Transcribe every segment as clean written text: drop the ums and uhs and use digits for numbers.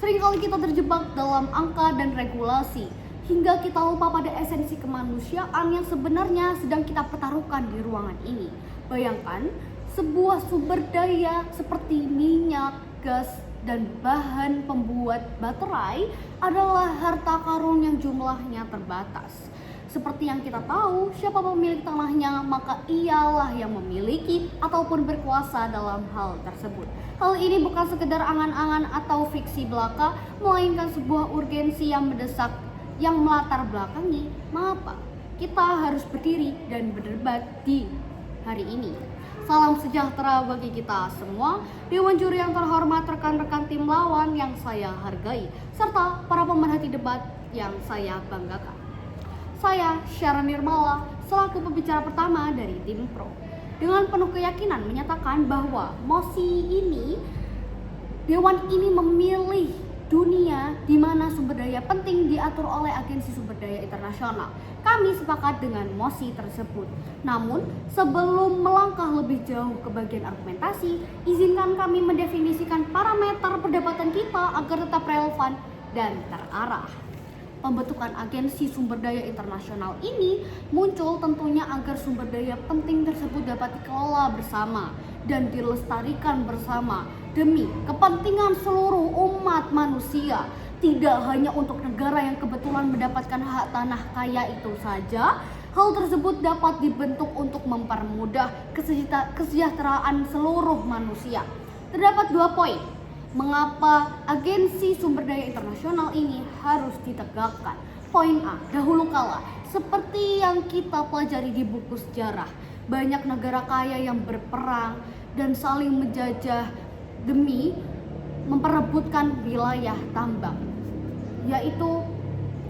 Seringkali kita terjebak dalam angka dan regulasi, hingga kita lupa pada esensi kemanusiaan yang sebenarnya sedang kita pertaruhkan di ruangan ini. Bayangkan, sebuah sumber daya seperti minyak, gas, dan bahan pembuat baterai adalah harta karun yang jumlahnya terbatas. Seperti yang kita tahu, siapa pemilik tanahnya, maka ialah yang memiliki ataupun berkuasa dalam hal tersebut. Hal ini bukan sekedar angan-angan atau fiksi belaka, melainkan sebuah urgensi yang mendesak yang melatar belakangi mengapa kita harus berdiri dan berdebat di hari ini. Salam sejahtera bagi kita semua, Dewan Juri yang terhormat, rekan-rekan tim lawan yang saya hargai, serta para pemerhati debat yang saya banggakan. Saya Syara Nirmala selaku pembicara pertama dari tim Pro dengan penuh keyakinan menyatakan bahwa Dewan ini memilih dunia di mana sumber daya penting diatur oleh Agensi Sumber Daya Internasional. Kami sepakat dengan mosi tersebut. Namun, sebelum melangkah lebih jauh ke bagian argumentasi, izinkan kami mendefinisikan parameter perdebatan kita agar tetap relevan dan terarah. Pembentukan Agensi Sumber Daya Internasional ini muncul tentunya agar sumber daya penting tersebut dapat dikelola bersama dan dilestarikan bersama demi kepentingan seluruh umat manusia. Tidak hanya untuk negara yang kebetulan mendapatkan hak tanah kaya itu saja, hal tersebut dapat dibentuk untuk mempermudah kesejahteraan seluruh manusia. Terdapat 2 poin mengapa Agensi Sumber Daya Internasional ini harus ditegakkan. Poin A, dahulu kala, seperti yang kita pelajari di buku sejarah, banyak negara kaya yang berperang dan saling menjajah demi memperebutkan wilayah tambang, yaitu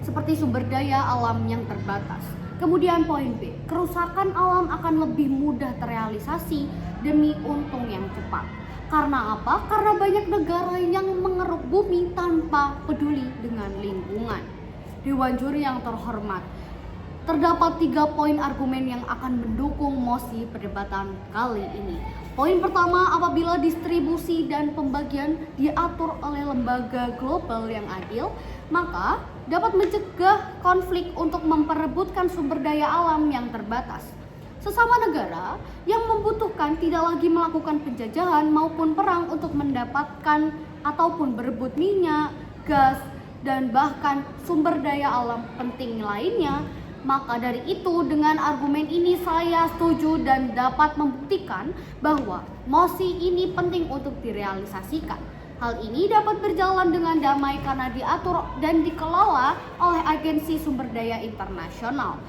seperti sumber daya alam yang terbatas. Kemudian poin B, kerusakan alam akan lebih mudah terrealisasi demi untung yang cepat. Karena apa? Karena banyak negara yang mengeruk bumi tanpa peduli dengan lingkungan. Dewan Juri yang terhormat, terdapat 3 poin argumen yang akan mendukung mosi perdebatan kali ini. Poin pertama, apabila distribusi dan pembagian diatur oleh lembaga global yang adil, maka dapat mencegah konflik untuk memperebutkan sumber daya alam yang terbatas. Sesama negara yang membutuhkan tidak lagi melakukan penjajahan maupun perang untuk mendapatkan ataupun berebut minyak, gas, dan bahkan sumber daya alam penting lainnya. Maka dari itu, dengan argumen ini saya setuju dan dapat membuktikan bahwa mosi ini penting untuk direalisasikan. Hal ini dapat berjalan dengan damai karena diatur dan dikelola oleh Agensi Sumber Daya Internasional.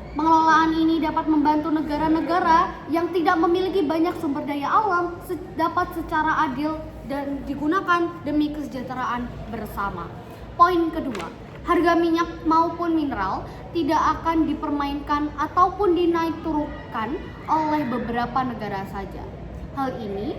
Pengelolaan ini dapat membantu negara-negara yang tidak memiliki banyak sumber daya alam dapat secara adil dan digunakan demi kesejahteraan bersama. Poin kedua, harga minyak maupun mineral tidak akan dipermainkan ataupun dinaik turunkan oleh beberapa negara saja. Hal ini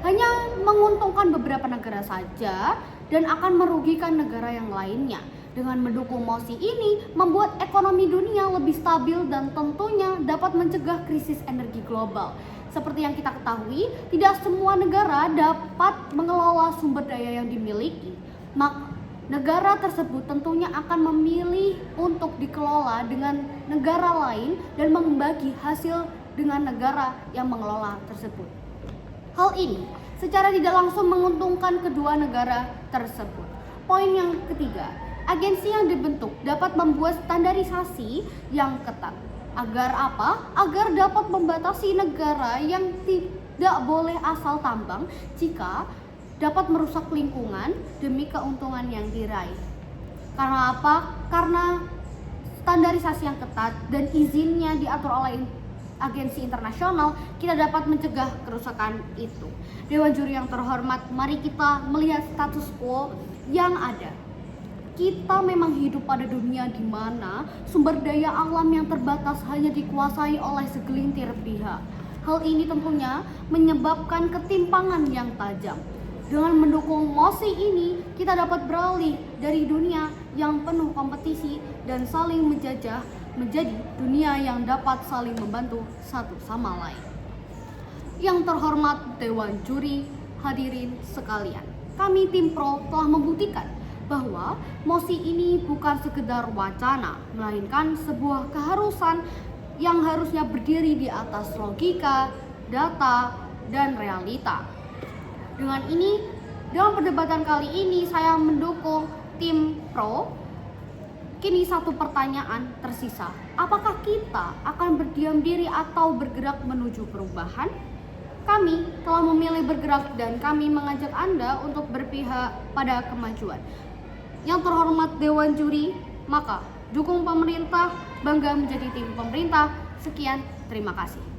hanya menguntungkan beberapa negara saja dan akan merugikan negara yang lainnya. Dengan mendukung mosi ini, membuat ekonomi dunia lebih stabil dan tentunya dapat mencegah krisis energi global. Seperti yang kita ketahui, tidak semua negara dapat mengelola sumber daya yang dimiliki. Maka negara tersebut tentunya akan memilih untuk dikelola dengan negara lain dan membagi hasil dengan negara yang mengelola tersebut. Hal ini secara tidak langsung menguntungkan kedua negara tersebut. Poin yang ketiga, agensi yang dibentuk dapat membuat standarisasi yang ketat. Agar apa? Agar dapat membatasi negara yang tidak boleh asal tambang jika dapat merusak lingkungan demi keuntungan yang diraih. Karena apa? Karena standarisasi yang ketat dan izinnya diatur oleh agensi internasional, kita dapat mencegah kerusakan itu. Dewan Juri yang terhormat, mari kita melihat status quo yang ada. Kita memang hidup pada dunia di mana sumber daya alam yang terbatas hanya dikuasai oleh segelintir pihak. Hal ini tentunya menyebabkan ketimpangan yang tajam. Dengan mendukung mosi ini, kita dapat beralih dari dunia yang penuh kompetisi dan saling menjajah menjadi dunia yang dapat saling membantu satu sama lain. Yang terhormat Dewan Juri, hadirin sekalian, kami tim Pro telah membuktikan bahwa mosi ini bukan sekedar wacana, melainkan sebuah keharusan yang harusnya berdiri di atas logika, data, dan realita. Dengan ini, dalam perdebatan kali ini saya mendukung tim Pro. Kini satu pertanyaan tersisa, apakah kita akan berdiam diri atau bergerak menuju perubahan? Kami telah memilih bergerak dan kami mengajak Anda untuk berpihak pada kemajuan. Yang terhormat Dewan Juri, maka dukung pemerintah, bangga menjadi tim pemerintah. Sekian, terima kasih.